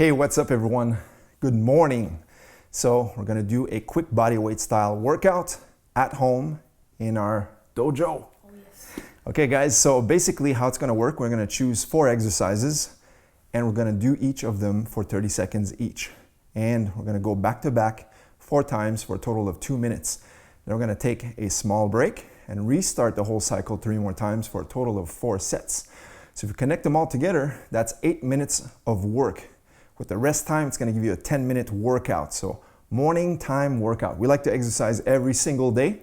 Hey, what's up everyone? Good morning. So we're gonna do a quick bodyweight style workout at home in our dojo. Oh, yes. Okay guys, so basically how it's gonna work, we're gonna choose 4 exercises and we're gonna do each of them for 30 seconds each. And we're gonna go back to back 4 times for a total of 2 minutes. Then we're gonna take a small break and restart the whole cycle 3 more times for a total of 4 sets. So if you connect them all together, that's 8 minutes of work. With the rest time, it's gonna give you a 10-minute workout. So morning time workout. We like to exercise every single day.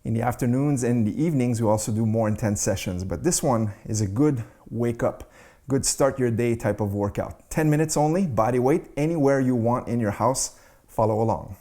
In the afternoons and the evenings, we also do more intense sessions. But this one is a good wake up, good start your day type of workout. 10 minutes only, body weight, anywhere you want in your house. Follow along.